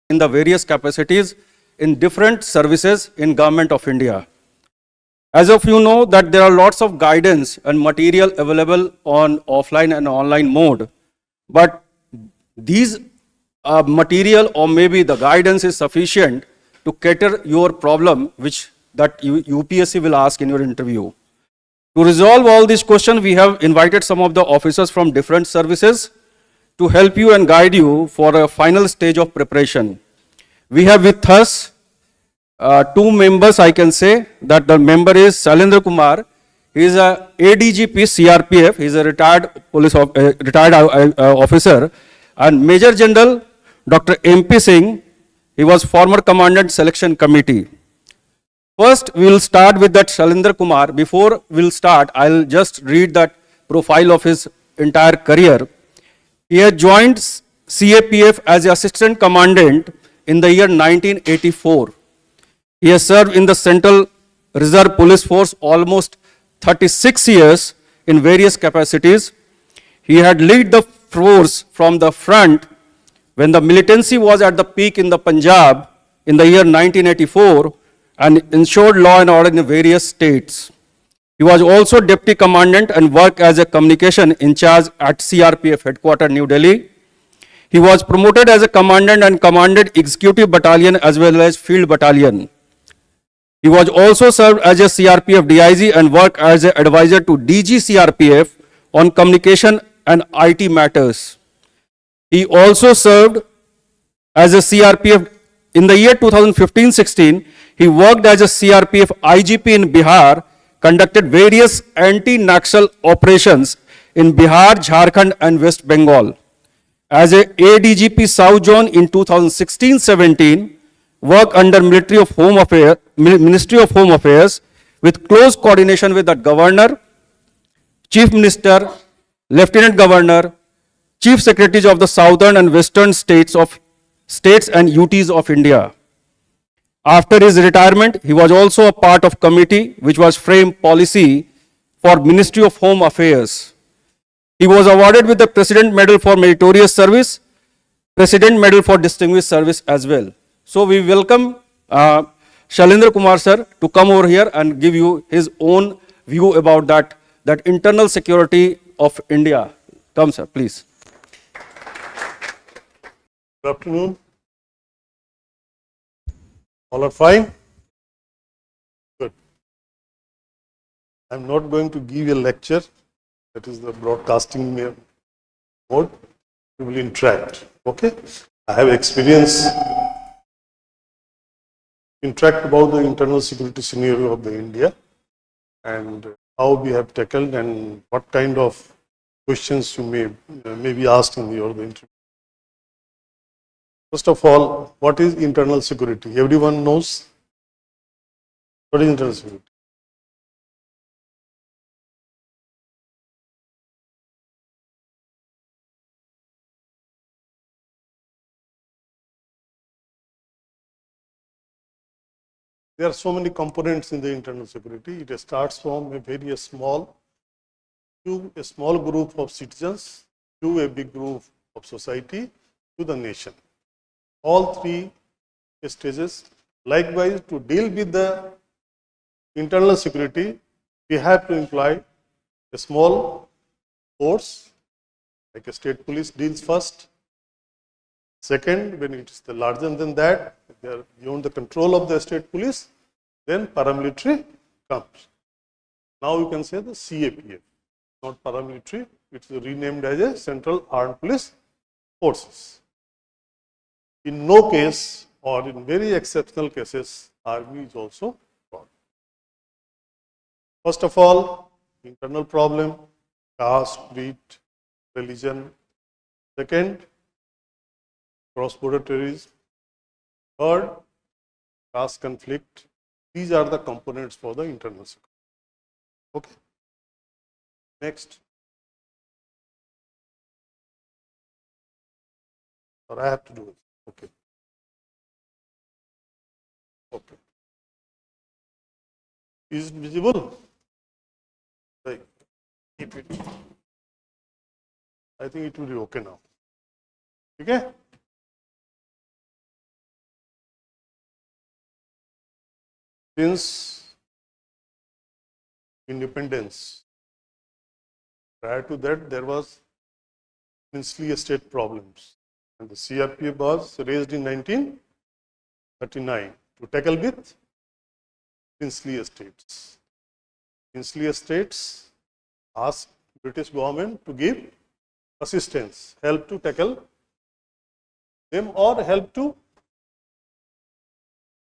in the various capacities in different services in Government of India. As of you know that there are lots of guidance and material available on offline and online mode, but these material or maybe the guidance is sufficient to cater your problem which that UPSC will ask in your interview. To resolve all these questions, we have invited some of the officers from different services to help you and guide you for a final stage of preparation. We have with us two members, I can say that the member is Shailendra Kumar. He is a ADGP CRPF. He is a retired officer, and Major General Dr. MP Singh. He was former Commandant Selection Committee. First, we will start with that Shailendra Kumar. Before we'll start, I'll just read that profile of his entire career. He had joined CAPF as Assistant Commandant in the year 1984. He has served in the Central Reserve Police Force almost 36 years in various capacities. He had led the force from the front when the militancy was at the peak in the Punjab in the year 1984 and ensured law and order in various states. He was also Deputy Commandant and worked as a communication in charge at CRPF headquarters, New Delhi. He was promoted as a Commandant and commanded Executive Battalion as well as Field Battalion. He was also served as a CRPF DIG and worked as an advisor to DG CRPF on communication and IT matters. He also served as a CRPF in the year 2015-16. He worked as a CRPF IGP in Bihar, conducted various anti-naxal operations in Bihar, Jharkhand and West Bengal. As a ADGP South Zone in 2016-17, worked under Ministry of Home Affairs with close coordination with the Governor, Chief Minister, Lieutenant Governor, Chief Secretaries of the Southern and Western states and UTs of India. After his retirement, he was also a part of committee which was framed policy for Ministry of Home Affairs. He was awarded with the President Medal for Meritorious Service, President Medal for Distinguished Service as well. So we welcome Shailendra Kumar sir to come over here and give you his own view about that internal security of India. Come sir, please. Good afternoon. All are fine? Good. I am not going to give a lecture. That is the broadcasting mode. We will interact. Okay? I have experience interact about the internal security scenario of the India and how we have tackled and what kind of questions you may be asked in the interview. First of all, what is internal security? Everyone knows what is internal security. There are so many components in the internal security. It starts from a very small to a small group of citizens to a big group of society to the nation. All three stages. Likewise, to deal with the internal security, we have to employ a small force, like a state police deals first. Second, when it is larger than that, they are beyond the control of the state police, then paramilitary comes. Now you can say the CAPF, not paramilitary, it is renamed as a Central Armed Police Forces. In no case or in very exceptional cases, army is also involved. First of all, internal problem, caste, creed, religion. Second, cross-border terrorism. Third, caste conflict. These are the components for the internal security. Okay. Next. Or I have to do it. Okay. Okay. Is it visible? Like, keep it. I think it will be okay now. Okay? since independence. Prior to that, there was princely estate problems, and the CRPF was raised in 1939 to tackle with princely estates. Princely estates asked British government to give assistance, help to tackle them or help to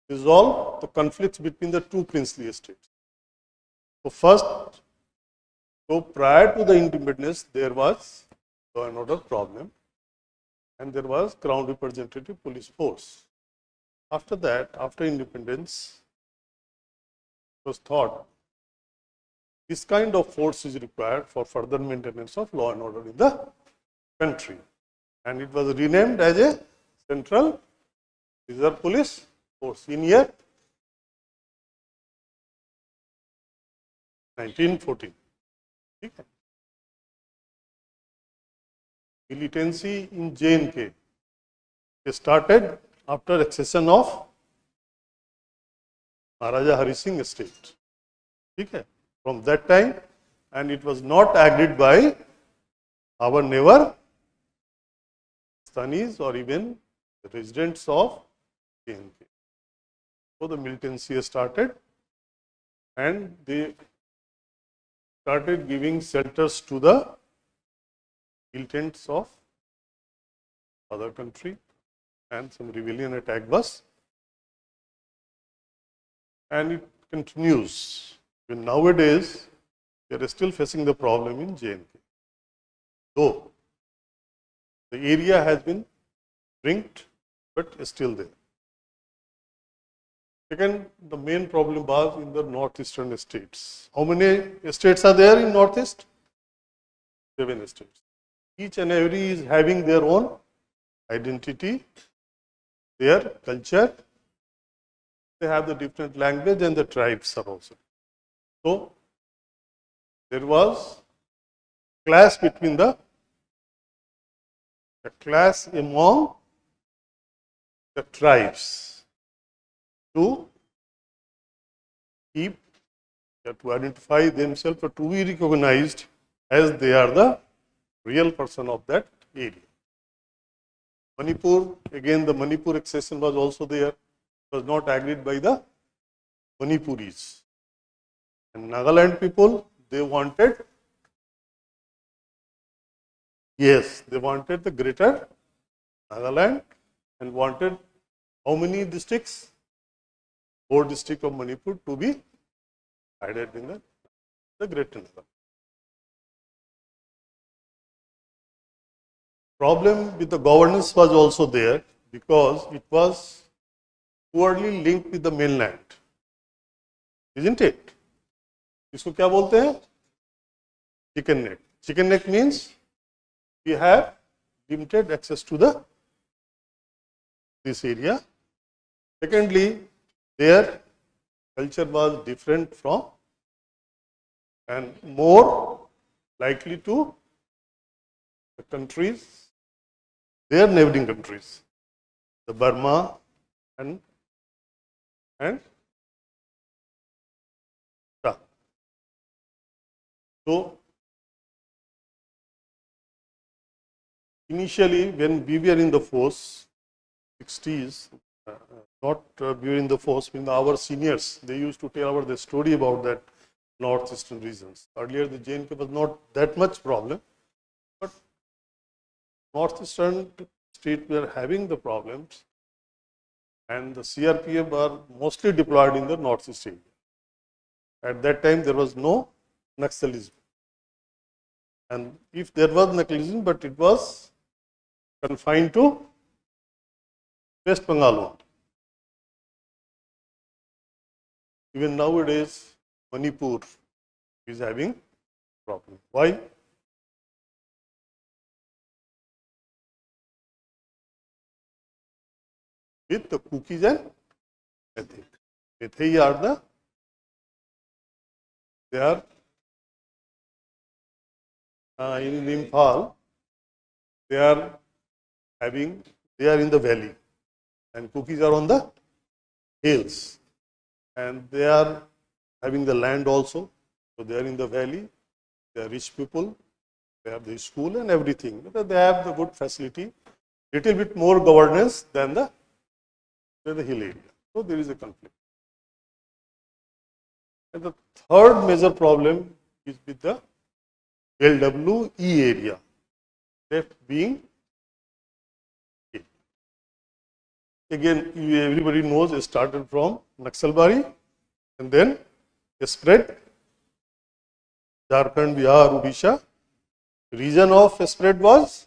resolve the conflicts between the two princely estates. So prior to the independence, there was law and order problem, and there was Crown representative police force. After that, after independence, it was thought this kind of force is required for further maintenance of law and order in the country, and it was renamed as a Central Reserve Police Force in year 1914. Militancy in J&K started after accession of Maharaja Hari Singh estate. From that time, and it was not agreed by our neighbor Pakistanis or even the residents of J&K. So the militancy started, and they started giving shelters to the militants of other country, and some rebellion attack was, and it continues. Even nowadays, we are still facing the problem in J&K, though the area has been shrinked, but still there. Second, the main problem was in the northeastern states. How many states are there in northeast? 7 states. Each and every is having their own identity, their culture. They have the different language, and the tribes are also. So there was clash between the clash among the tribes to keep, to identify themselves or to be recognized as they are the real person of that area. Manipur, again the Manipur accession was also there. It was not agreed by the Manipuris. And Nagaland people, they wanted, yes, they wanted the greater Nagaland, and wanted how many districts? 4 districts of Manipur to be added in the greater Nagaland. Problem with the governance was also there, because it was poorly linked with the mainland, isn't it? इसको क्या बोलते हैं? Chicken neck. Chicken neck means we have limited access to this area. Secondly, their culture was different from and more likely to the countries, their neighboring countries, the Burma and so initially when we were in the force, 60s, not we were in the force, when our seniors, they used to tell the story about that northeastern regions. Earlier the J&K was not that much problem, but northeastern states were having the problems, and the CRPF were mostly deployed in the northeast area. At that time there was no Naxalism, and if there was Naxalism, but it was confined to West Bengal. Even nowadays, Manipur is having problem. Why? With the cookies and Meithei. Meithei are they are in Imphal, they are in the valley, and cookies are on the hills, and they are having the land also. So they are in the valley, they are rich people, they have the school and everything. They have the good facility, little bit more governance than the hill area. So there is a conflict. And the third major problem is with the LWE area, left being again, everybody knows it started from Naxalbari and then it spread Jharkhand, Bihar, Odisha. Region of spread was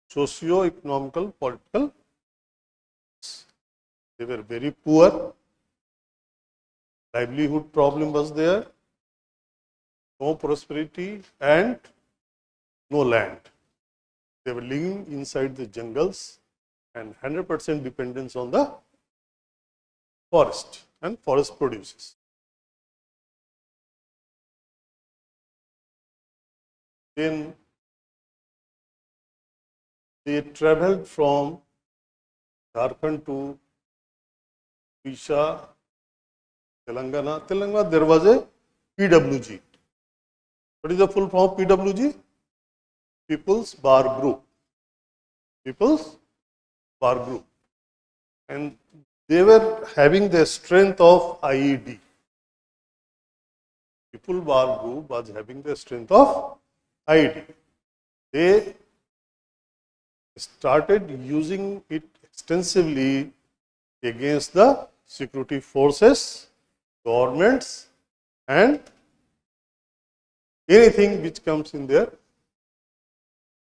socio-economical, political. They were very poor. Livelihood problem was there. No prosperity and no land. They were living inside the jungles and 100% dependence on the forest and forest produces. Then they traveled from Jharkhand to Odisha, Telangana. Telangana, there was a PWG. What is the full form of PWG? People's Bar Group. People's Bar Group. And they were having the strength of IED. People Bar Group was having the strength of IED. They started using it extensively against the security forces, governments, and anything which comes in there.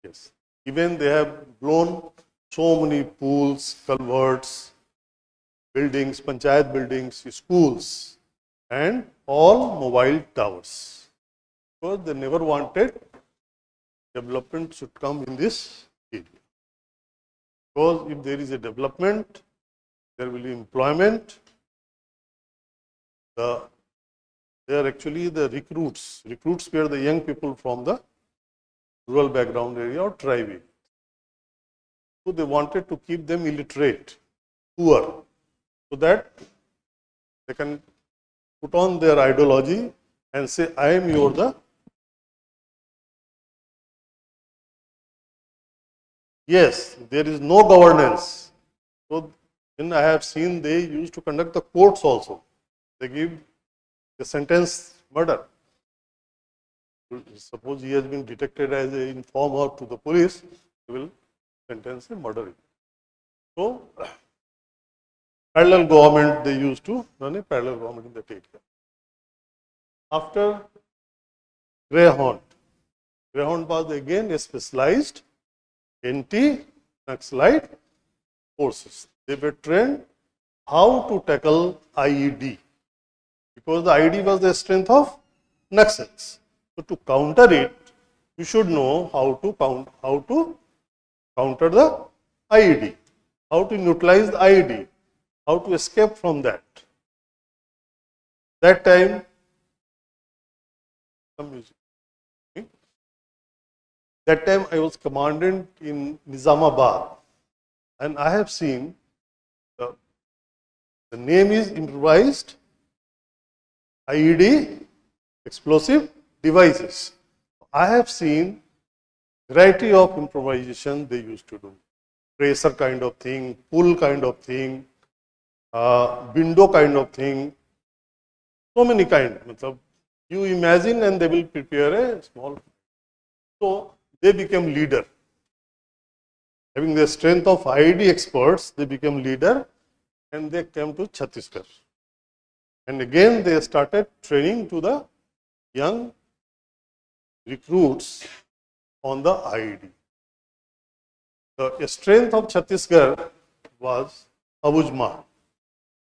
Yes. Even they have blown so many pools, culverts, buildings, panchayat buildings, schools, and all mobile towers. Because they never wanted development should come in this area. Because if there is a development, there will be employment. They are actually the recruits. Recruits were the young people from the rural background area or tribe area. So they wanted to keep them illiterate, poor, so that they can put on their ideology and say, I am the. Yes, there is no governance. So when I have seen they used to conduct the courts also. They give the sentence murder. Suppose he has been detected as an informer to the police, they will sentence him murder. So parallel government, they used to run a parallel government in that area. After Greyhound was again a specialized anti-naxalite forces. They were trained how to tackle IED, because the IED was the strength of Naxals. So to counter it, you should know how to counter the IED, how to neutralize the IED, how to escape from that. That time, I was commandant in Nizamabad, and I have seen the name is improvised IED, explosive devices. I have seen variety of improvisation they used to do. Tracer kind of thing, pull kind of thing, window kind of thing, so many kind. You imagine and they will prepare a small. So they became leader. Having the strength of IED experts, they became leader and they came to Chhattisgarh. And again they started training to the young recruits on the IED. The strength of Chhattisgarh was Abujmad.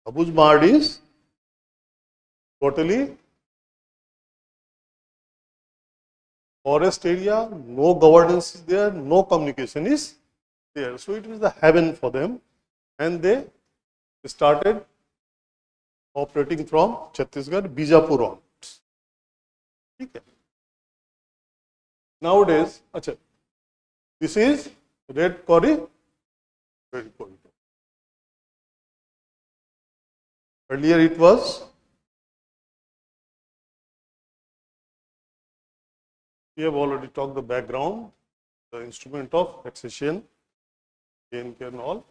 Abujmad is totally forest area, no governance is there, no communication is there. So it was the heaven for them, and they started operating from Chhattisgarh, Bijapur onwards. Okay. Nowadays, this is red corridor. Earlier it was, we have already talked the background, the instrument of accession, JNK and all.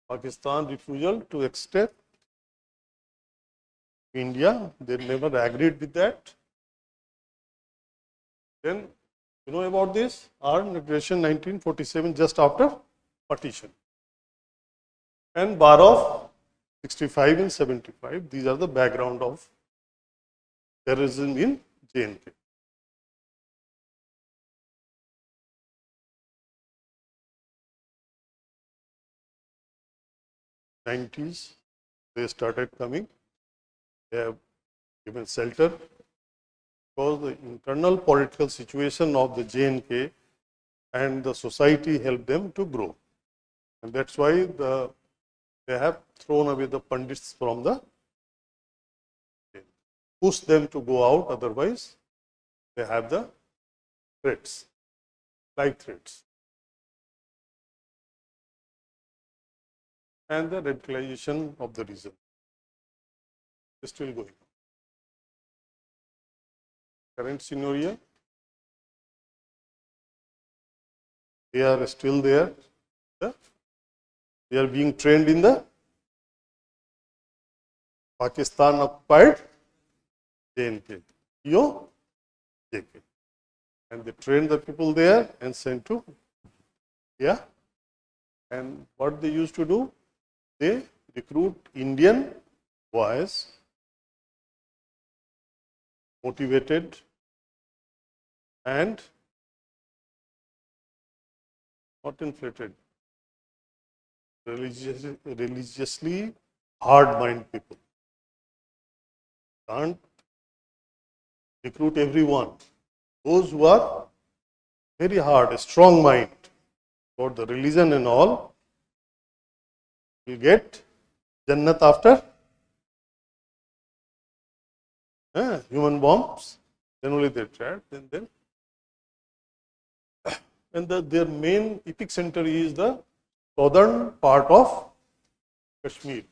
Pakistan refusal to accept India, they never agreed with that. Then you know about this, our Declaration 1947, just after partition, and bar of 65 and 75. These are the background of terrorism in JNK. '90s, they started coming. They have given shelter because the internal political situation of the JNK and the society helped them to grow, and that's why they have thrown away the pandits from the, pushed them to go out. Otherwise, they have the threats, life threats, and the radicalization of the region is still going on. Current scenario, they are still there. They are being trained in the Pakistan occupied JNK, JK, and they train the people there and sent to India. And what they used to do, they recruit Indian boys, motivated and not inflated, religiously hard-minded people. Can't recruit everyone. Those who are very hard, a strong mind about the religion and all, will get Jannat after human bombs. Then only they tried. And their main epicenter is the southern part of Kashmir.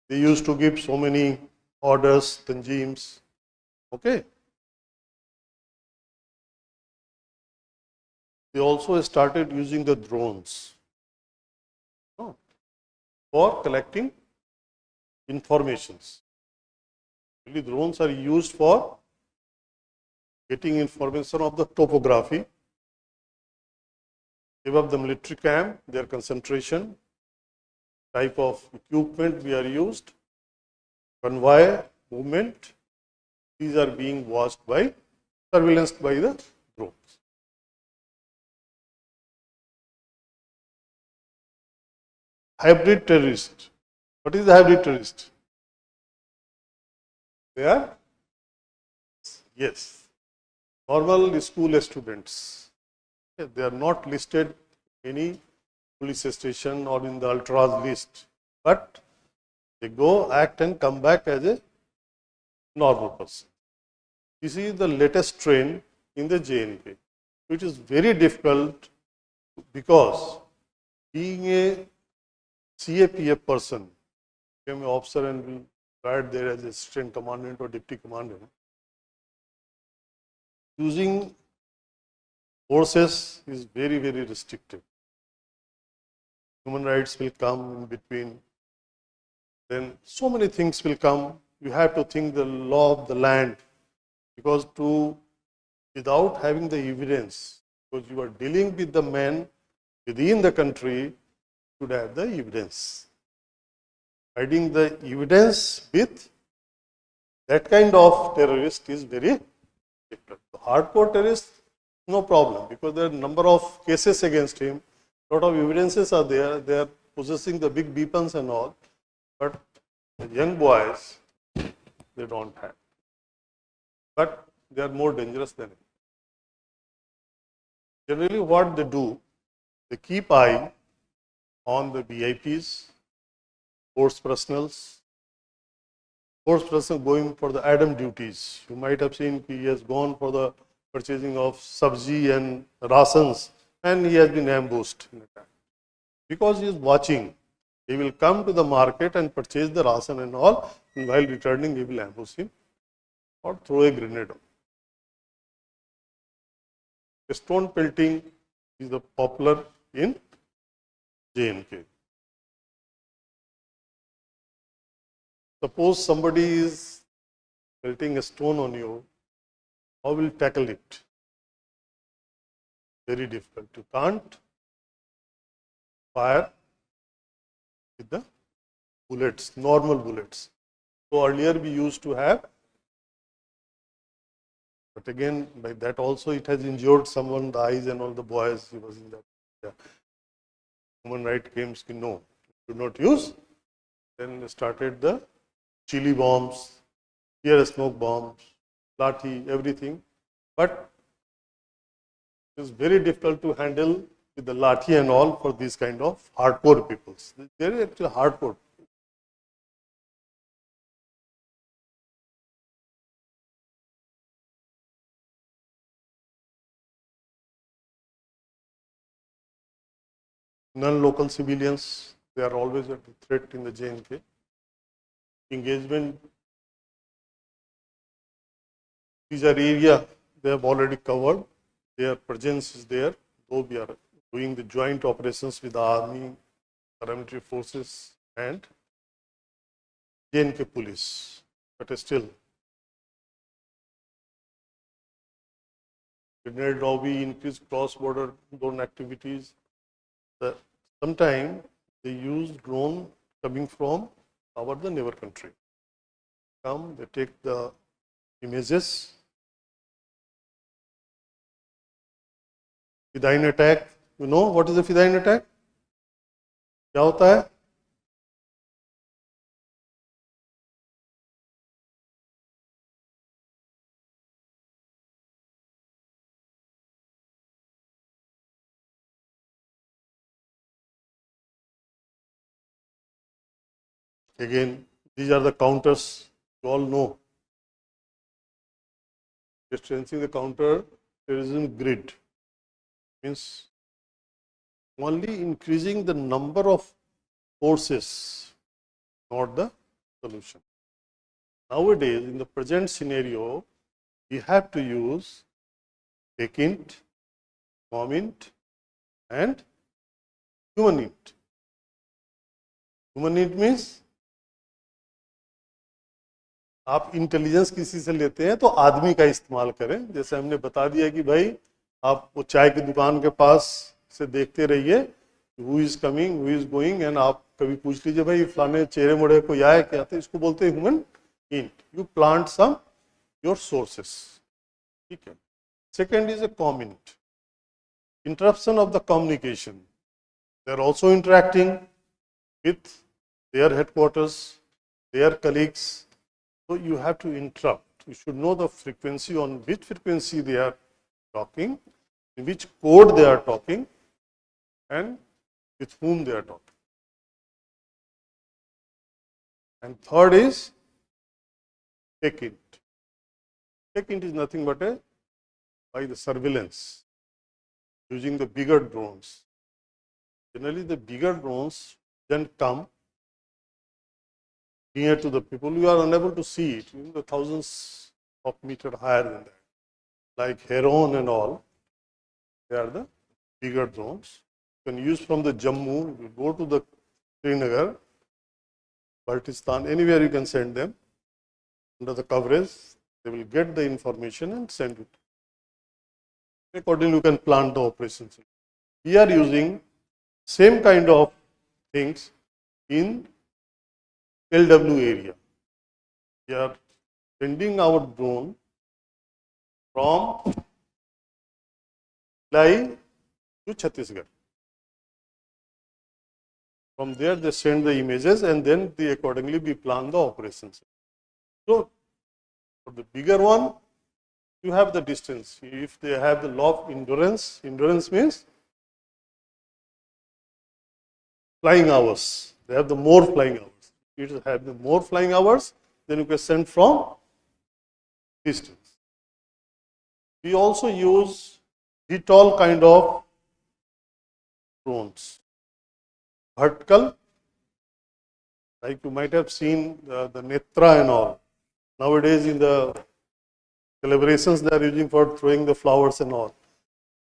They used to give so many orders, tanjeems, okay. They also started using the drones for collecting informations. Really, drones are used for getting information of the topography, above the military camp, their concentration, type of equipment we are used, convoy movement. These are being watched by, surveillanced by the drones. Hybrid terrorist. What is the hybrid terrorist? They are, yes, normal school students. They are not listed in any police station or in the ultras list, but they go, act and come back as a normal person. This is the latest trend in the JNK. It is very difficult because being a CAPF person, became an officer and will guide there as assistant commandant or deputy commandant, using forces is very, very restrictive. Human rights will come in between. Then so many things will come. You have to think the law of the land, because without having the evidence, because you are dealing with the men within the country, should have the evidence. Hiding the evidence with that kind of terrorist is very difficult. The hardcore terrorist, no problem, because there are a number of cases against him, lot of evidences are there, they are possessing the big weapons and all, but the young boys, they don't have. But they are more dangerous than him. Generally what they do, they keep eye on the VIPs, force personnel going for the Adam duties. You might have seen he has gone for the purchasing of sabji and rations, and he has been ambushed in attack. Because he is watching, He will come to the market and purchase the ration and all, and while returning, he will ambush him or throw a grenade. Stone pelting is the popular in J&K. Suppose somebody is pelting a stone on you, how will you tackle it? Very difficult. You can't fire with the bullets, normal bullets. So earlier we used to have, but again by that also it has injured someone, the eyes and all the boys. He was in that. Yeah. Human right came, no, do not use. Then started the chili bombs, tear smoke bombs, lathi, everything. But it is very difficult to handle with the lathi and all for these kind of hardcore peoples. They are actually hardcore. Non-local civilians, they are always a threat in the J&K. Engagement, these are area they have already covered. Their presence is there, though we are doing the joint operations with the army, paramilitary forces and J&K police, but still grenade lobby, increased cross-border drone activities. Sometimes they use drone coming from the neighbor country. Come, they take the images. Fidine attack, you know what is a Fidine attack? क्या होता है? Again, these are the counters you all know. Strengthening the counter terrorism grid means only increasing the number of forces, not the solution. Nowadays, in the present scenario, we have to use take int, bomb int, and human int. Human int means आप intelligence किसी से लेते हैं तो आदमी का इस्तेमाल करें. जैसे हमने बता दिया कि भाई आप वो चाय की दुकान के पास से देखते रहिए who is coming, who is going, and आप कभी पूछ लीजिए भाई फलाने चेहरे मोड़े कोई आया क्या, तो इसको बोलते हैं human int. You plant some your sources. ठीक है. Second is a com int, interruption of the communication. They are also interacting with their headquarters, their colleagues. So you have to interrupt. You should know the frequency, on which frequency they are talking, in which code they are talking, and with whom they are talking. And third is take int. Take int is nothing but by the surveillance using the bigger drones. Generally, the bigger drones then come near to the people. You are unable to see it, the thousands of meters higher than that. Like Heron and all, they are the bigger drones. You can use from the Jammu, you go to the Srinagar, Baltistan, anywhere you can send them under the coverage. They will get the information and send it. Accordingly, you can plan the operations. We are using same kind of things in LW area. We are sending our drone from Lai to Chhattisgarh. From there, they send the images and then they accordingly we plan the operations. So, for the bigger one, you have the distance. If they have the law of endurance, endurance means flying hours. They have the more flying hours. If you have the more flying hours, then you can send from distance. We also use VTOL kind of drones, vertical Like you might have seen the Netra and all. Nowadays in the celebrations they are using for throwing the flowers and all.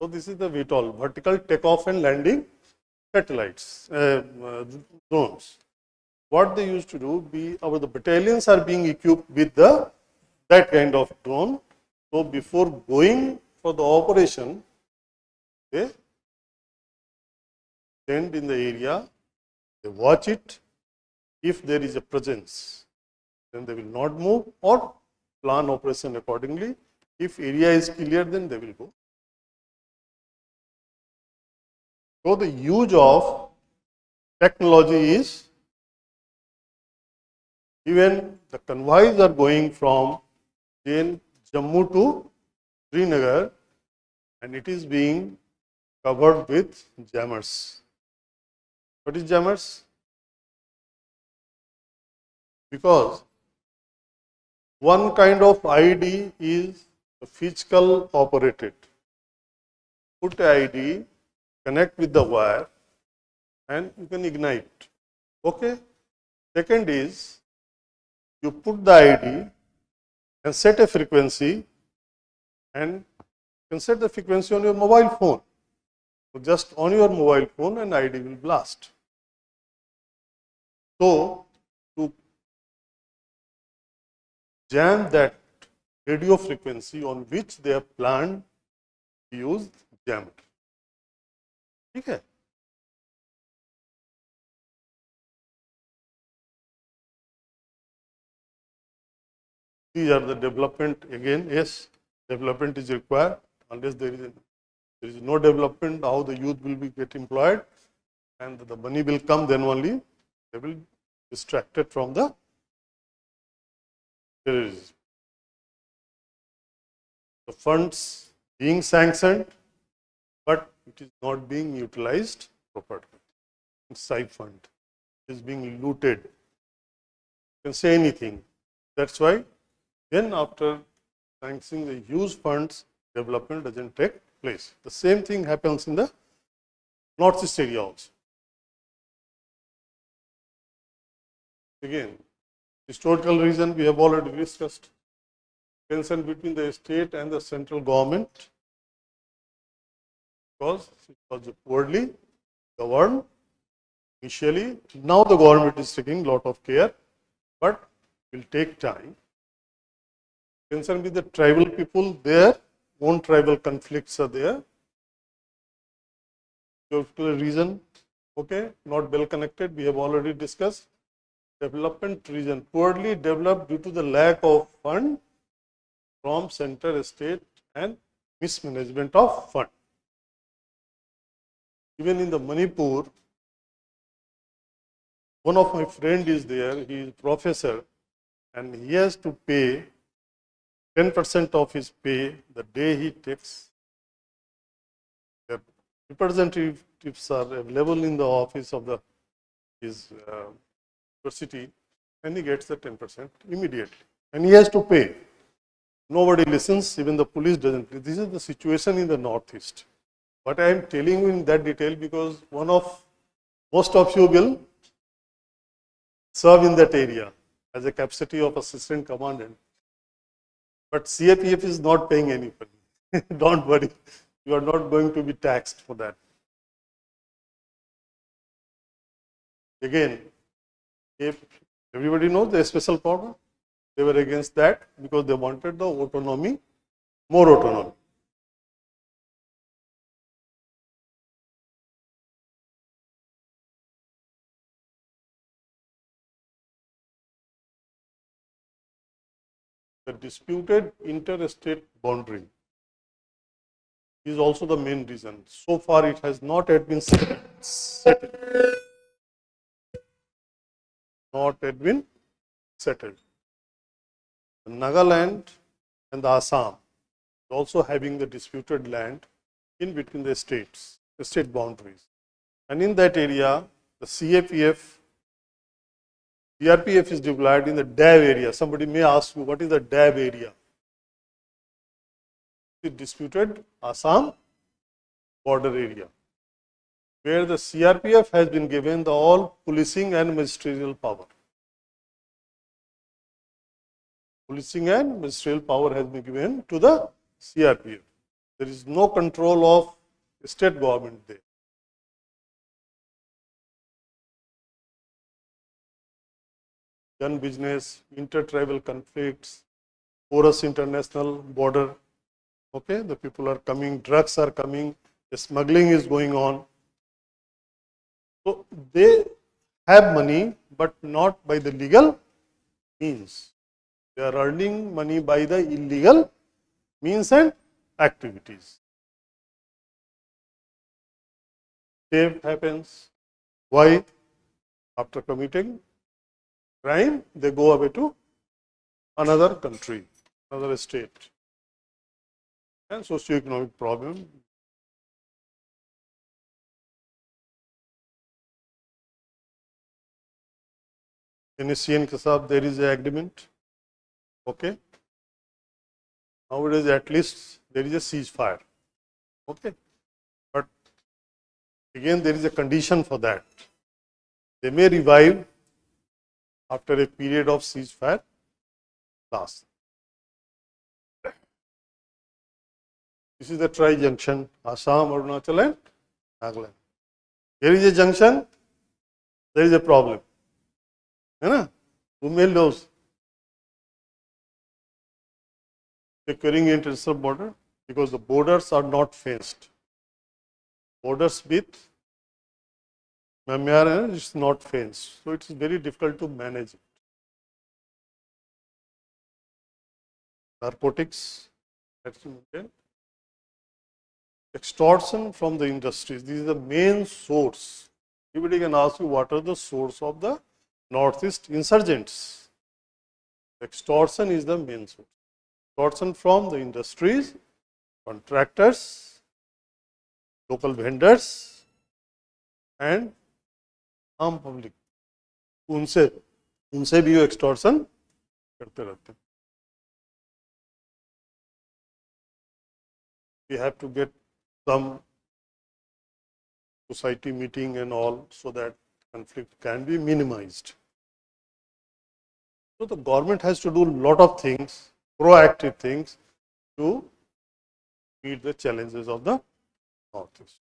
So this is the VTOL, vertical takeoff and landing satellites, drones. What they used to do, the battalions are being equipped with that kind of drone. So before going for the operation, they stand in the area, they watch it. If there is a presence, then they will not move or plan operation accordingly. If area is clear, then they will go. So the use of technology is, even the convoys are going from Jammu to Srinagar, and it is being covered with jammers. What is jammers? Because one kind of IED is physical operated. Put IED, connect with the wire, and you can ignite. Okay. Second is, you put the IED and set a frequency, and you can set the frequency on your mobile phone. So just on your mobile phone, an IED will blast. So to jam that radio frequency on which they have planned to use jammer. Okay. These are the development. Again, yes, development is required. Unless there is no development, how the youth will be get employed, and the money will come, then only they will be distracted from the terrorism. The funds being sanctioned, but it is not being utilized properly. Side fund is being looted. You can say anything. That's why then after sanctioning the huge funds, development doesn't take place. The same thing happens in the Northeast area also. Again, historical reason we have already discussed. Tension between the state and the central government, because it was poorly governed initially. Now the government is taking a lot of care, but it will take time. Concern with the tribal people, their own tribal conflicts are there. Geographical reason, okay, not well connected, we have already discussed. Development region, poorly developed due to the lack of fund from center, state, and mismanagement of fund. Even in the Manipur, one of my friend is there, he is professor, and he has to pay 10% of his pay the day he takes. The representatives are available in the office of his university, and he gets the 10% immediately, and he has to pay. Nobody listens, even the police doesn't. This is the situation in the Northeast. But I am telling you in that detail because most of you will serve in that area as a capacity of assistant commandant. But CAPF is not paying any money. Don't worry, you are not going to be taxed for that. Again, if everybody knows the special power, they were against that because they wanted the autonomy, more autonomy. The disputed interstate boundary is also the main reason. So far, it has not yet been settled. Not yet been settled. Nagaland and the Assam also having the disputed land in between the states, the state boundaries. And in that area, the CRPF is deployed in the DAB area. Somebody may ask you, what is the DAB area? The disputed Assam border area, where the CRPF has been given the all policing and ministerial power. Policing and ministerial power has been given to the CRPF. There is no control of state government there. Gun business, inter-tribal conflicts, porous international border. Okay, the people are coming, drugs are coming, the smuggling is going on. So they have money, but not by the legal means. They are earning money by the illegal means and activities. Theft happens. Why? After committing crime, they go away to another country, another state. And socio-economic problem. NSCN के साथ there is an agreement. Okay. Nowadays, at least there is a ceasefire. Okay. But again, there is a condition for that. They may revive after a period of ceasefire lasts. This is the tri-junction, Assam, Arunachal and Nagaland. There is a junction, there is a problem. है ना? Who made those? Securing international border, because the borders are not fenced. Borders with Myanmar is not fenced, so it is very difficult to manage it. Narcotics, that's important. Extortion from the industries, this is the main source. Everybody can ask you what are the source of the Northeast insurgents. Extortion is the main source. Extortion from the industries, contractors, local vendors and आम public, उनसे भी वो extortion करते रहते हैं. We have to get some society meeting and all so that conflict can be minimized. So the government has to do a lot of things, proactive things, to meet the challenges of the Northeast.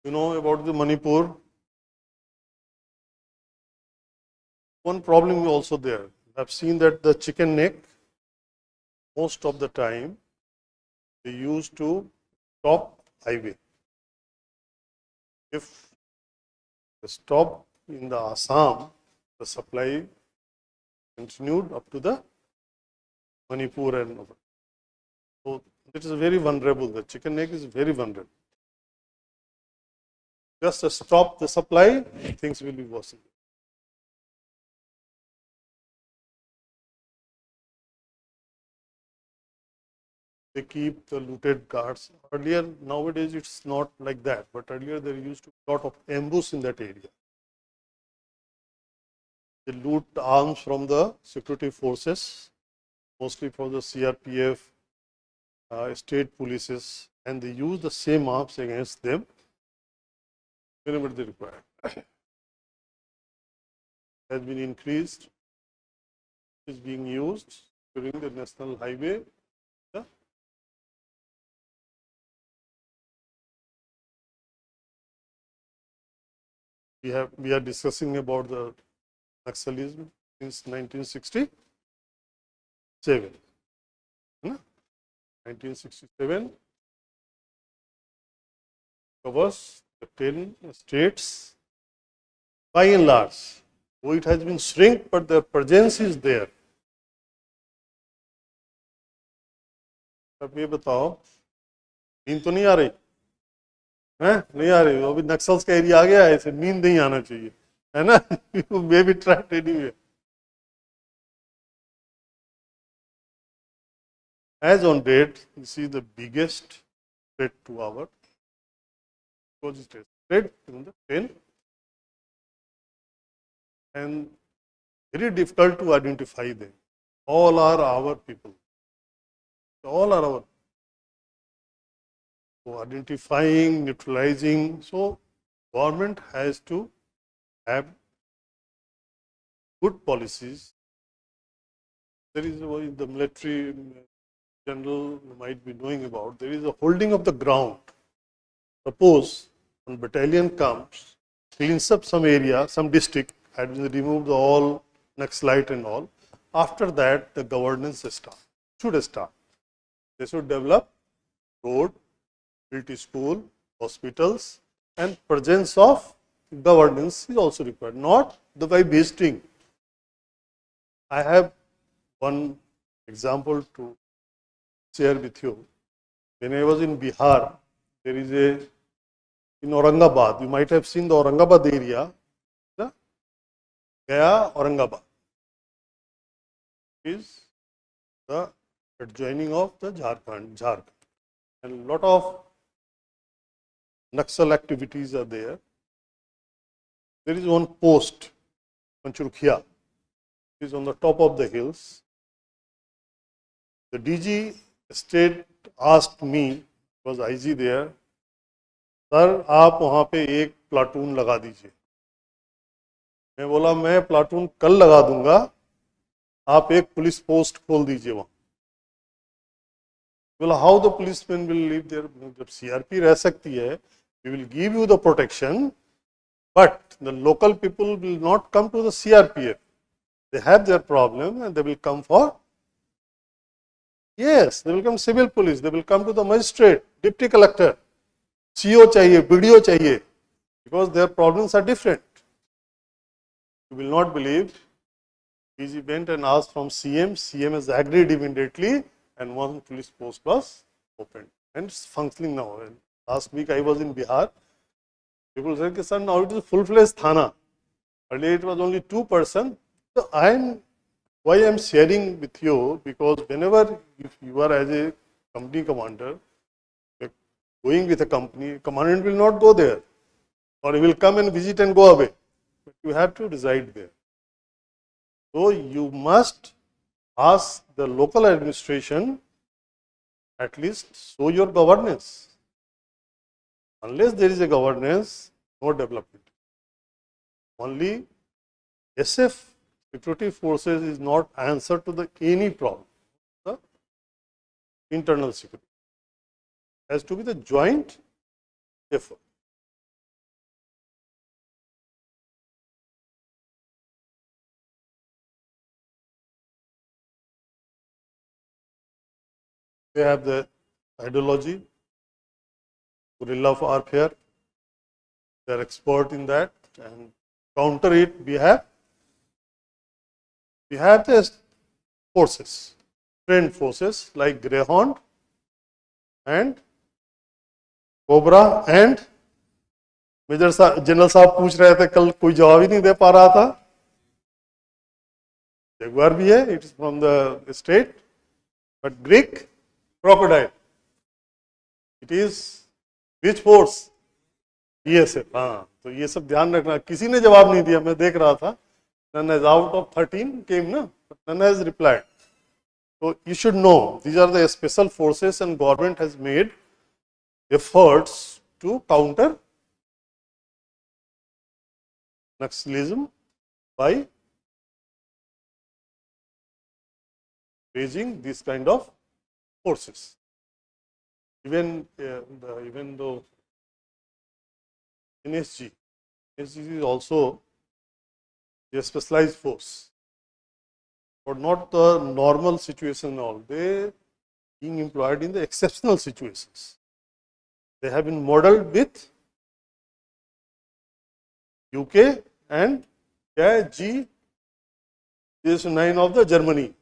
You know about the Manipur. One problem is also there. I've seen that the chicken neck, most of the time, they used to stop highway. If they stop in the Assam, the supply continued up to the Manipur and over. So it is very vulnerable. The chicken neck is very vulnerable. Just to stop the supply, things will be worsened. They keep the looted guards. Earlier, nowadays it's not like that, but earlier there used to be a lot of ambush in that area. They loot arms from the security forces, mostly for the CRPF, state polices, and they use the same arms against them whenever they require. Has been increased, is being used during the national highway. We are discussing about the Naxalism since 1967. 1967 covers the 10 states by and large. Though it has been shrink, but their presence is there. अब ये बताओ, नींद तो नहीं आ रही हैं? नहीं आ रही. अभी नक्सल्स का एरिया आ गया है, इसे नींद नहीं आना चाहिए, है ना? You may be trapped anyway. As on date, this is the biggest threat to our, because it is spread in the 10 and very difficult to identify them. All are our people. All are our. So identifying, neutralizing. So government has to have good policies. There is in the military general might be knowing about. There is a holding of the ground. Suppose one battalion comes, cleans up some area, some district, had removed all Naxalite and all. After that, the governance should start. They should develop road, build school, hospitals, and presence of governance is also required, not the by visiting. I have one example to share with you. When I was in Bihar, there is in Aurangabad, you might have seen the Aurangabad area, the Gaya Aurangabad is the adjoining of the Jharkhand. And a lot of Naxal activities are there. There is one post, Panchurkhia, is on the top of the hills. The DG state asked me, was IG there, sir आप वहाँ पे एक platoon लगा दीजिए. मैं बोला मैं platoon कल लगा दूंगा, आप एक पुलिस पोस्ट खोल दीजिए वहाँ. बोला how the policeman will live there. जब सीआरपी रह सकती है, we will give you the protection, but the local people will not come to the CRPF. They have their problem and they will come for, yes, they will come civil police, they will come to the magistrate, deputy collector, CO चाहिए, BDO चाहिए, because their problems are different. You will not believe, DG went and asked from CM, CM has agreed immediately and one police post was opened and it's functioning now. And last week I was in Bihar. People said, sir, now it is a full-fledged Thana. Earlier it was only 2%. So why I am sharing with you, because whenever if you are as a company commander, going with a company, commandant will not go there, or he will come and visit and go away. But you have to reside there. So you must ask the local administration at least show your governance. Unless there is a governance, no development. Only SF security forces is not answer to the any problem. The internal security has to be the joint effort. We have the ideology, guerrilla warfare. They are expert in that, and counter it. We have the forces, trained forces like Greyhound and Cobra and major साहब general साहब पूछ रहे थे कल, कोई जवाब ही नहीं दे पा रहा था. जगुआर भी है, it is from the state, but Greek crocodile, it is which force, BSF. हाँ, तो ये सब ध्यान रखना. किसी ने जवाब नहीं दिया, मैं देख रहा था. None has out of 13 came, no? But none has replied. So you should know these are the special forces, and government has made efforts to counter Naxalism by raising this kind of forces. Even though NSG is also a specialized force, but not the normal situation. All they being employed in the exceptional situations. They have been modeled with UK and G9 of the Germany.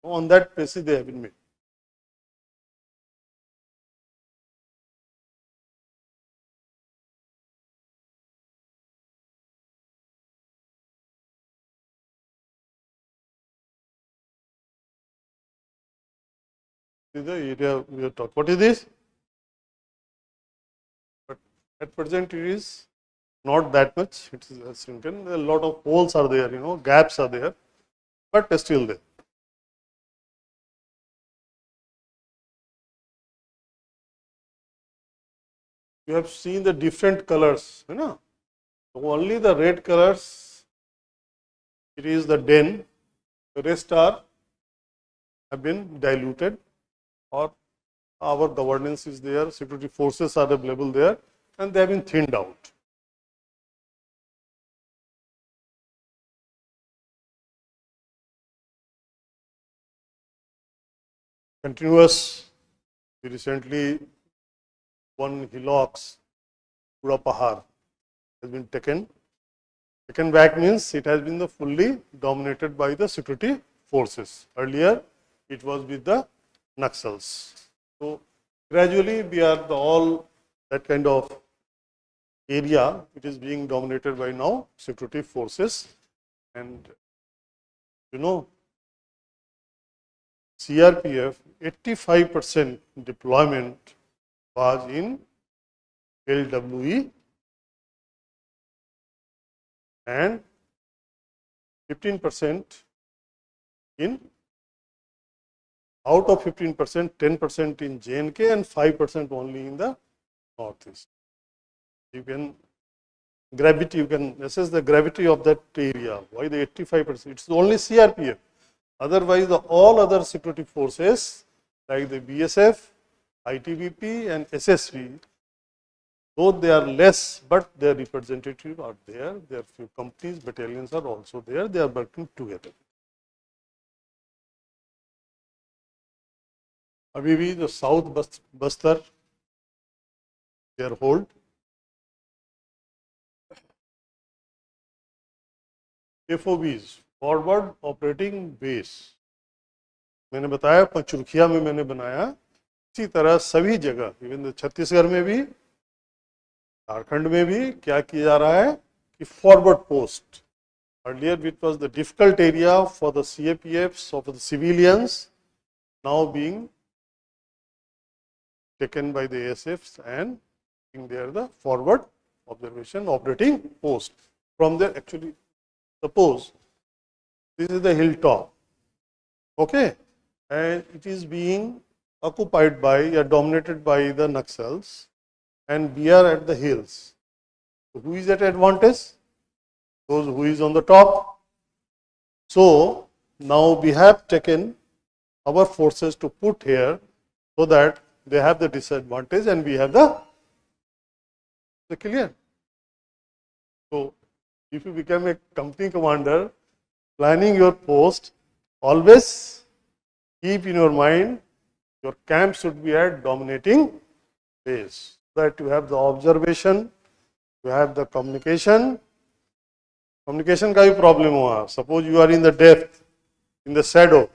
On that basis, they have been made. This is the area we are talking. What is this? But at present, it is not that much. It is shrunken. A lot of holes are there, gaps are there, but still there. You have seen the different colors, So only the red colors it is the den, the rest are have been diluted, or our governance is there, security forces are available there, and they have been thinned out. Continuous, recently one hillocks, Pura Pahar has been taken. Taken back means it has been fully dominated by the security forces. Earlier, it was with the Naxals. So, gradually we are all that kind of area, it is being dominated by now security forces, and you know, CRPF 85% deployment was in LWE and 15% in, out of 15%, 10% in JNK and 5% only in the Northeast. You can gravity, you can assess the gravity of that area. Why the 85%? It's only CRPF. Otherwise, all other security forces like the BSF, ITBP and SSV, though they are less, but their representatives are there. There are few companies, battalions are also there. They are working together. अभी भी the South Bastar, their hold. FOBs, Forward Operating Base. मैंने बताया पंचरुखिया में मैंने बनाया, इसी तरह सभी जगह, इवन छत्तीसगढ़ में भी, झारखंड में भी क्या किया जा रहा है कि forward post. Earlier it was the difficult area for the CAPFs of the civilians, now being taken by the ASFs and being there the forward observation operating post. From there, actually, suppose this is the hilltop, okay, and it is being occupied by or dominated by the Naxals, and we are at the hills. So who is at advantage? Those who is on the top. So now we have taken our forces to put here so that they have the disadvantage and we have the clear. So if you become a company commander, planning your post, always keep in your mind your camp should be at dominating base, so that you have the observation, you have the communication. Communication का भी problem हुआ. Suppose you are in the depth, in the shadow,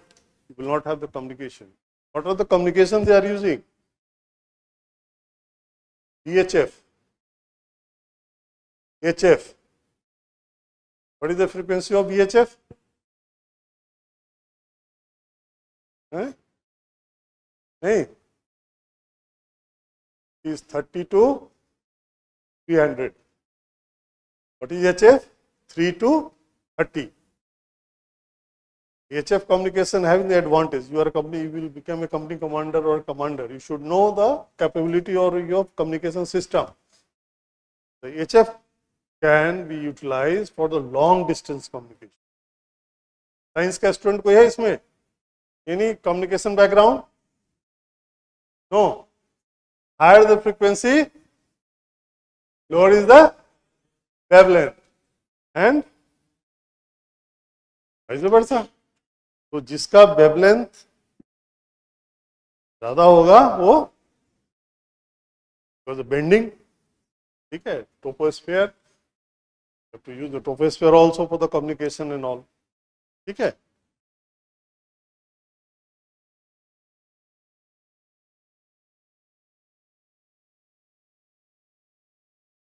you will not have the communication. What are the communication they are using? VHF, HF. What is the frequency of VHF? It is 30 to 300. What is HF? 3 to 30. HF communication having the advantage. You are a company, you will become a company commander or a commander. You should know the capability or your communication system. The HF can be utilized for the long distance communication. Science का student कोई है इसमें? Any communication background? No. Higher the frequency, lower is the wavelength, and vice versa. तो जिसका wavelength ज्यादा होगा वो bending, ठीक है, टोपोस्फेयर, to use the troposphere also for the communication and all, ठीक है.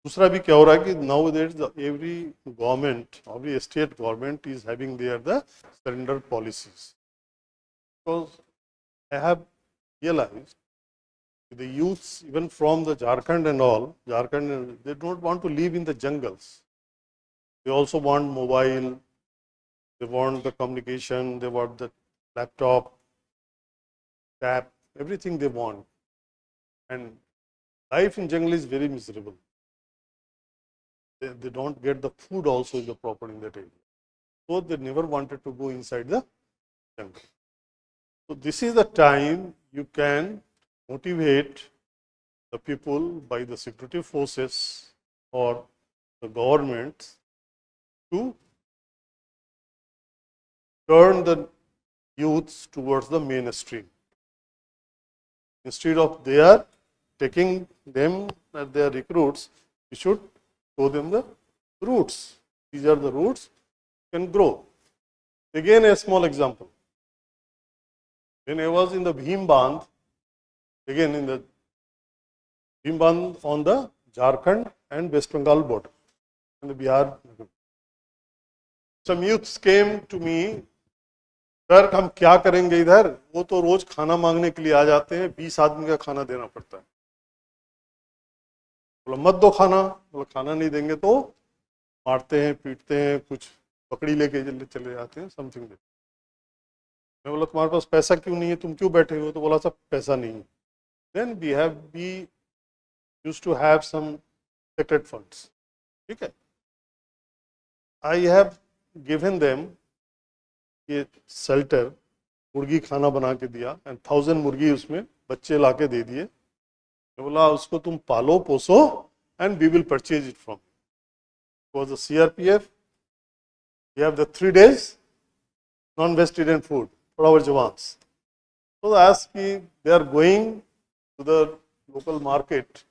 दूसरा भी क्या हो रहा है कि now there every government, every state government is having there the surrender policies. Because I have realised the youths even from the Jharkhand and all, Jharkhand, they don't want to live in the jungles. They also want mobile, they want the communication, they want the laptop, tab, everything they want. And life in jungle is very miserable. They don't get the food also in the proper in that area. So they never wanted to go inside the jungle. So this is the time you can motivate the people by the security forces or the government to turn the youths towards the mainstream. Instead of they are taking them as their recruits, we should show them the routes. These are the routes can grow. Again, a small example. When I was in the Bhim Bandh, again in the Bhim Bandh on the Jharkhand and West Bengal border, and the Bihar, some youths came to me, sir हम क्या करेंगे इधर, वो तो रोज खाना मांगने के लिए आ जाते हैं, 20 आदमी का खाना देना पड़ता है. बोला मत दो खाना, बोला खाना नहीं देंगे तो मारते हैं, पीटते हैं, कुछ पकड़ी लेके चले जाते हैं, समथिंग. मैं बोला तुम्हारे पास पैसा क्यों नहीं है, तुम क्यों बैठे हो, तो बोला सब पैसा नहीं है. Then we used to have some secret funds. ठीक है, आई हैव गिवन देम ये शेल्टर, मुर्गी खाना बना के दिया, एंड 1000 मुर्गी उसमें बच्चे ला के दे दिए. मैं बोला उसको तुम पालो पोसो and we will purchase it from. For the CRPF we have the 3 days non-vegetarian food for our jawans. So as they are going to the local market,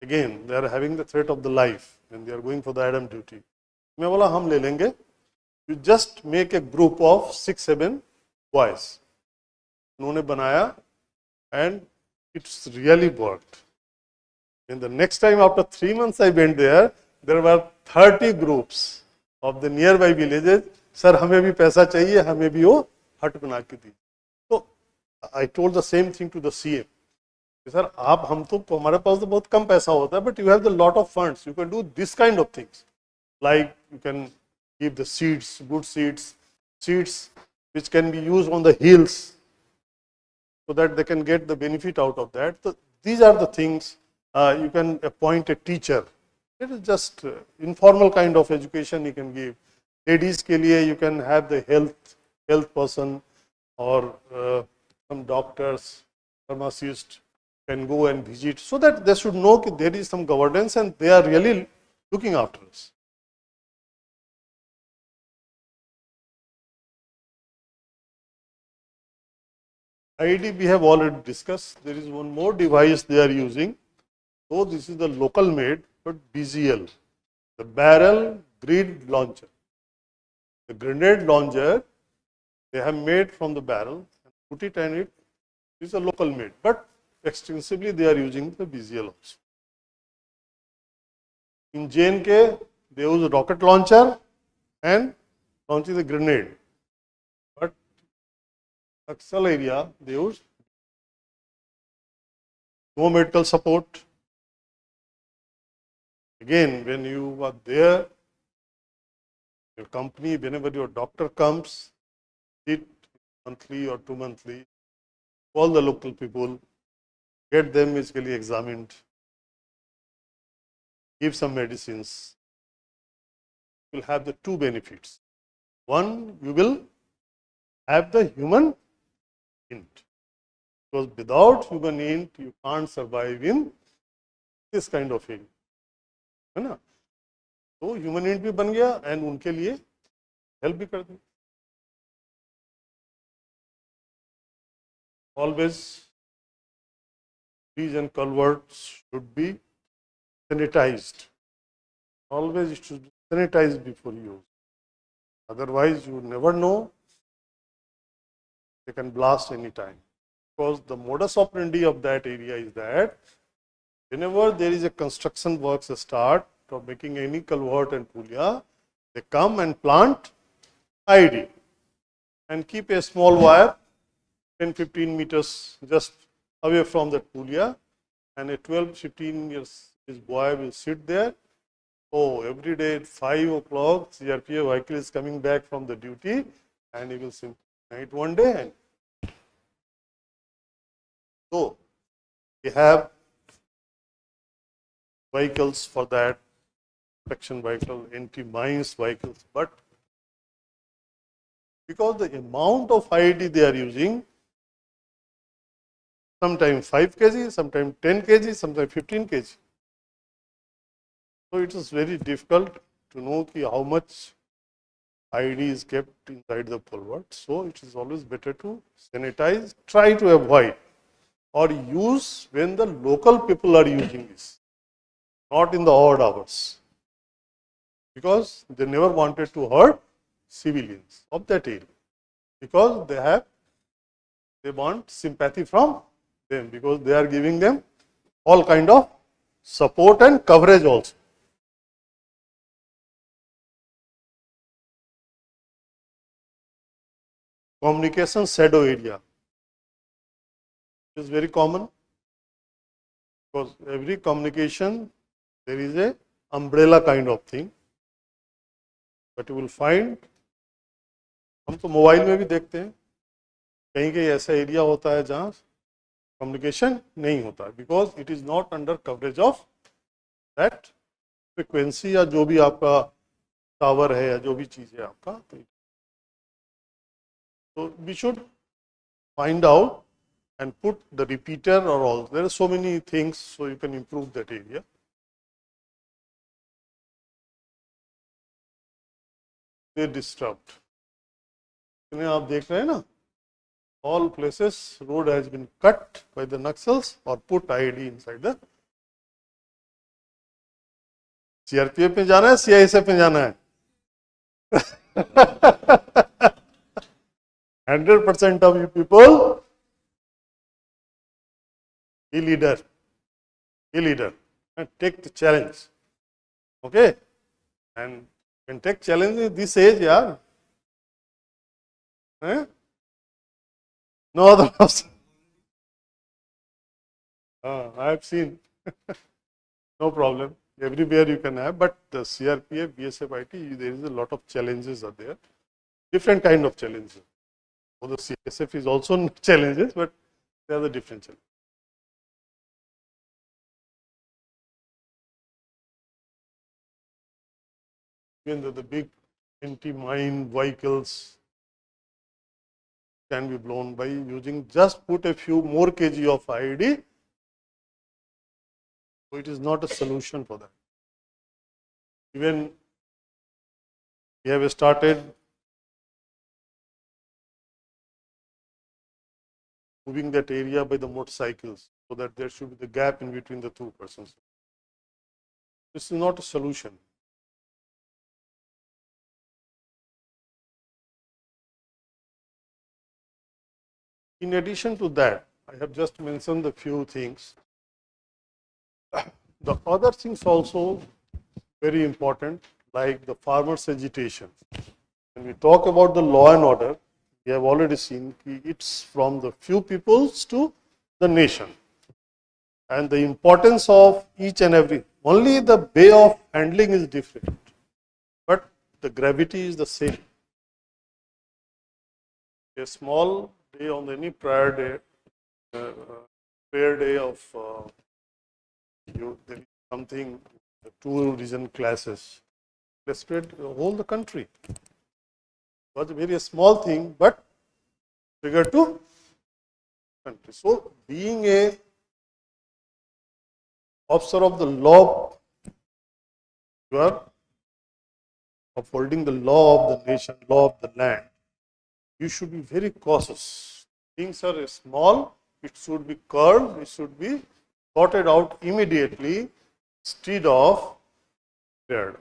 again they are having the threat of the life and they are going for the Adam duty. मैं बोला हम ले लेंगे. You just make a group of 6-7 boys. उन्होंने बनाया and it's really worked. And the next time after 3 months I went there, there were 30 groups of the nearby villages. Sir हमें भी पैसा चाहिए, हमें भी वो हट बना के दी. तो I told the same thing to the CM. Sir आप हम तो हमारे पास तो बहुत कम पैसा होता है, but you have the lot of funds. You can do this kind of things. Like you can give the seeds, good seeds which can be used on the hills so that they can get the benefit out of that. So these are the things. You can appoint a teacher. It is just informal kind of education you can give. Ladies के लिए you can have the health person or some doctors, pharmacists can go and visit so that they should know that there is some governance and they are really looking after us. IED we have already discussed. There is one more device they are using. So this is the local made, but BGL, the barrel grenade launcher. The grenade launcher they have made from the barrel and put it and it is a local made, but extensively they are using the BGL also. In JNK they use rocket launcher and launching the grenade. Naxal area, they use no medical support. Again, when you are there, your company, whenever your doctor comes, sit monthly or 2 monthly, call the local people, get them physically examined, give some medicines. You will have the 2 benefits. One, you will have the human int, because without human int you can't survive in this kind of area, है ना. तो human int भी बन गया and उनके लिए help भी कर दी. Always trees and culverts should be sanitized. Always it should be sanitized before use. Otherwise you never know, they can blast any time. Because the modus operandi of that area is that whenever there is a construction works start of making any culvert and pulia, they come and plant IED and keep a small wire 10-15 meters just away from that pulia, and a 12-15 years this boy will sit there. Oh, every day at 5 o'clock CRPF vehicle is coming back from the duty and he will simply night one day. And so we have vehicles for that, protection vehicle, anti-mines vehicles, but because the amount of IED they are using, sometimes 5 kg, sometimes 10 kg, sometimes 15 kg. So it is very difficult to know how much IED is kept inside the pulver. So it is always better to sanitize, try to avoid or use when the local people are using this, not in the odd hours, because they never wanted to hurt civilians of that area, because they want sympathy from them, because they are giving them all kind of support and coverage also. Communication shadow area is very common, because every communication there is a umbrella kind of thing, but you will find, हम तो mobile में भी देखते हैं, कहीं कहीं ऐसा area होता है जहाँ कम्युनिकेशन नहीं होता है, because it is not under coverage of that frequency या जो भी आपका टावर है या जो भी चीज़ है आपका. तो we should find out and put the repeater or all. There are so many things, so you can improve that area. They disturbed. आप देख रहे हैं ना, all places road has been cut by the Naxals or put IED inside the. CRPF में जाना है, CISF में जाना है. 100% of you people. Be leader, and take the challenge. Okay, and can take challenge at this age, yeah. No other option. I have seen. No problem. Everywhere you can have, but the CRPF, BSF, IT, there is a lot of challenges are there. Different kind of challenges. So the CSF is also challenges, but they are the different challenges. The big anti-mine vehicles can be blown by using, just put a few more kg of IED. So it is not a solution for that. Even we have started moving that area by the motorcycles, so that there should be the gap in between the two persons. This is not a solution. In addition to that, I have just mentioned a few things. The other things also very important, like the farmers' agitation. When we talk about the law and order, we have already seen it's from the few peoples to the nation. And the importance of each and every, only the way of handling is different, but the gravity is the same. A small day on any prayer day of there is something, the two religion classes, they spread whole the country. It was a very small thing, but trigger to country. So being a officer of the law, you are upholding the law of the nation, law of the land. You should be very cautious. Things are small, it should be curbed, it should be sorted out immediately instead of cleared.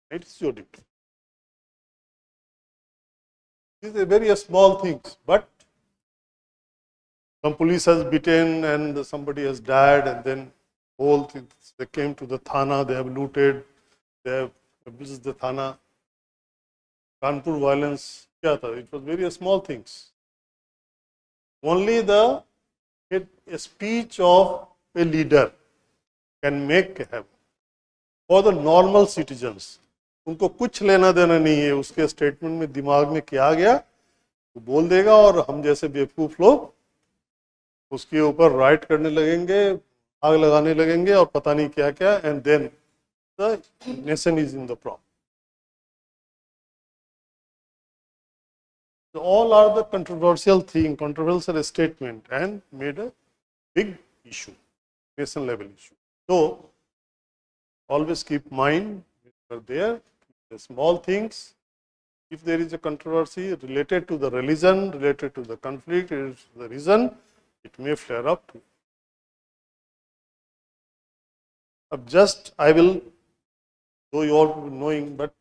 It is your duty. These are very small things, but some police has beaten and somebody has died, and then whole things, they came to the thana, they have looted, they have abused the thana. Kanpur violence, it was very small things. Only a speech of a leader can make happen. For the normal citizens, उनको कुछ लेना देना नहीं है, उसके statement में दिमाग में क्या गया वो बोल देगा, और हम जैसे बेवकूफ लोग उसके ऊपर राइट करने लगेंगे, आग लगाने लगेंगे और पता नहीं क्या क्या, and then the nation is in the problem. So all are the controversial thing, controversial statement, and made a big issue, nation level issue. So always keep mind there, the small things. If there is a controversy related to the religion, related to the conflict, is the reason, it may flare up. Just I will, though you all knowing, but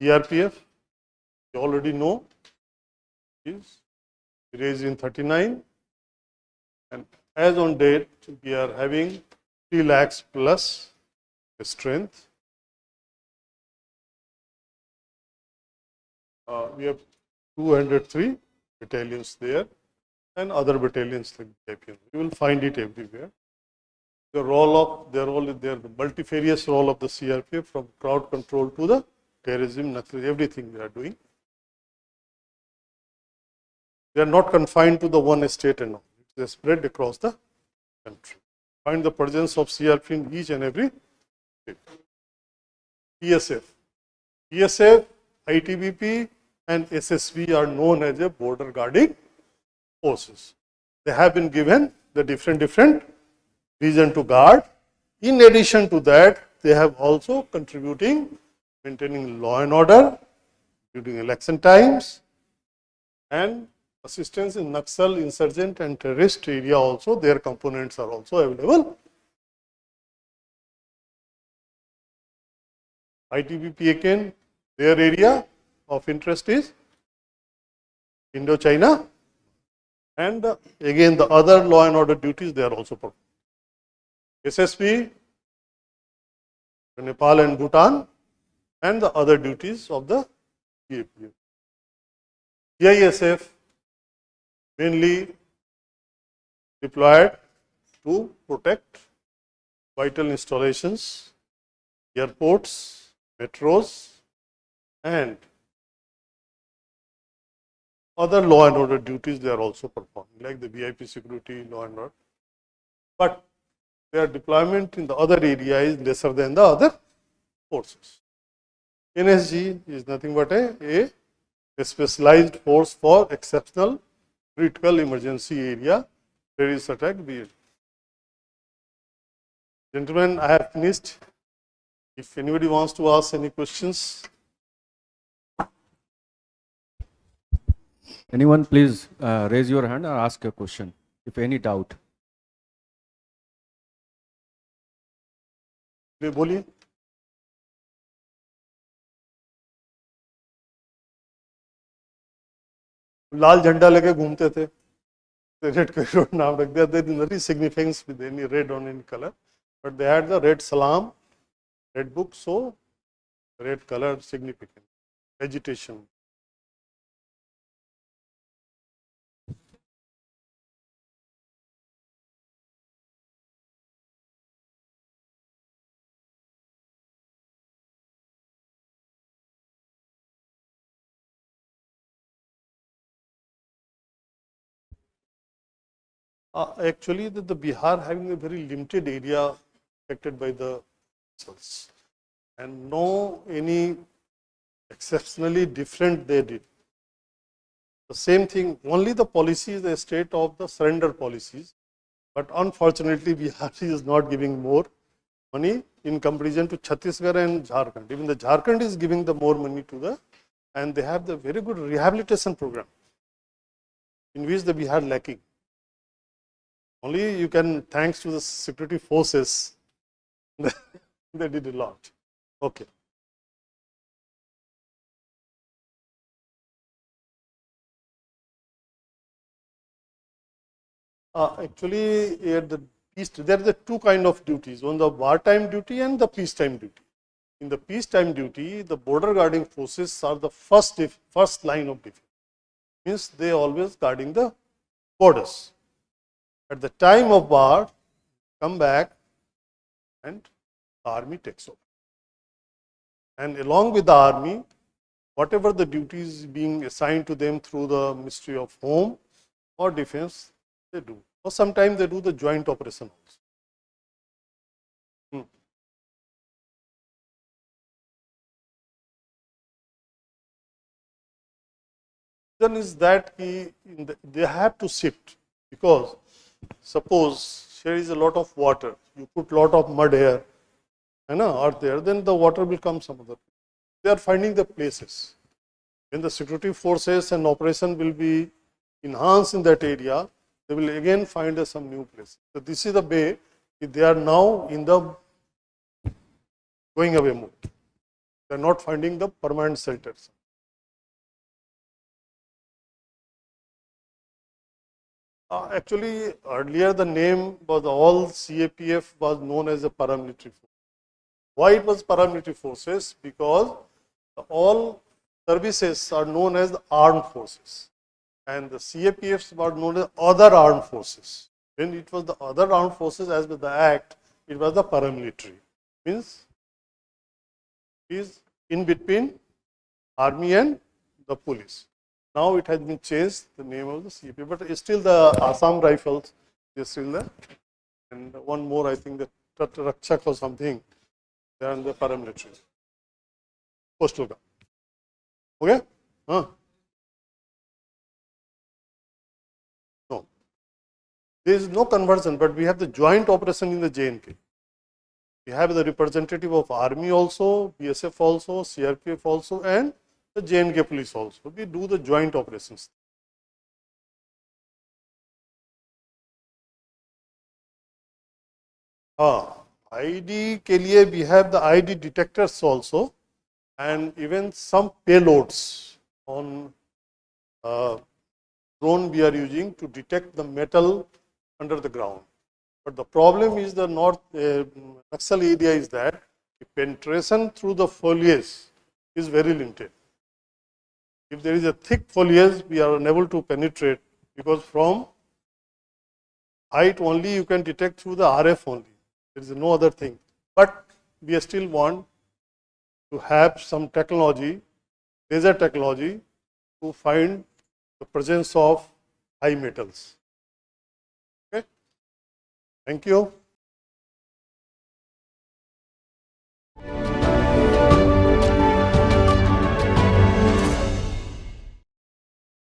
CRPF, you already know, is raised in 39, and as on date, we are having 3 lakhs plus strength. We have 203 battalions there, and other battalions like KPF. You will find it everywhere. The multifarious role of the CRPF, from crowd control to the terrorism, everything they are doing. They are not confined to the one state and all. They are spread across the country. Find the presence of CRP in each and every state. PSF, ITBP, and SSB are known as a border guarding forces. They have been given the different region to guard. In addition to that, they have also contributing, maintaining law and order during election times, and assistance in Naxal, insurgent and terrorist area also. Their components are also available. ITBP again, their area of interest is Indochina, and again the other law and order duties they are also performing. SSB, Nepal and Bhutan, and the other duties of the CAPF. CISF mainly deployed to protect vital installations, airports, metros, and other law and order duties they are also performing, like the VIP security, law and order. But their deployment in the other area is lesser than the other forces. NSG is nothing but a specialized force for exceptional critical emergency area, terrorist attack. Gentlemen, I have finished. If anybody wants to ask any questions. Anyone please raise your hand or ask a question if any doubt. बोलिए. लाल झंडा लेके घूमते थे, red corridor नाम रख दिया. There is no significance with any red on any color, but they had the red salam, red book, so red color significant. Agitation. Actually, the Bihar having a very limited area affected by the cells, and no any exceptionally different they did. The same thing, only the policy is the state of the surrender policies, but unfortunately Bihar is not giving more money in comparison to Chhattisgarh and Jharkhand. Even the Jharkhand is giving the more money to the, and they have the very good rehabilitation program, in which the Bihar lacking. Only you can, thanks to the security forces, they did a lot. Okay. Actually, at the peace, there are the two kind of duties, one the wartime duty and the peacetime duty. In the peacetime duty, the border guarding forces are the first line of defense. Means they always guarding the borders. At the time of war, come back and the army takes over. And along with the army, whatever the duties being assigned to them through the Ministry of Home or Defense, they do. Or sometimes they do the joint operation also. Reason is that they have to shift, because suppose there is a lot of water, you put lot of mud here, or there, then the water will come some other. They are finding the places. When the security forces and operation will be enhanced in that area, they will again find some new place. So this is the way they are now in the going away mode. They are not finding the permanent shelters. Actually, earlier the name was all CAPF was known as a paramilitary force. Why it was paramilitary forces? Because all services are known as the armed forces, and the CAPFs were known as other armed forces. When it was the other armed forces, as with the Act, it was the paramilitary. Means is in between army and the police. Now it has been changed, the name of the CAPF, but it's still the Assam Rifles is still there, and one more, I think, the Rakshak or something, they are in the paramilitary. Postal guard. Okay? No. There is no conversion, but we have the joint operation in the JNK. We have the representative of Army also, BSF also, CRPF also, and the JNK police also. We do the joint operations. IED के लिए we have the IED detectors also, and even some payloads on drone we are using to detect the metal under the ground. But the problem is the Naxal area is that the penetration through the foliage is very limited. If there is a thick foliage, we are unable to penetrate, because from height only you can detect through the RF only. There is no other thing. But we still want to have some technology, laser technology, to find the presence of high metals. Okay. Thank you.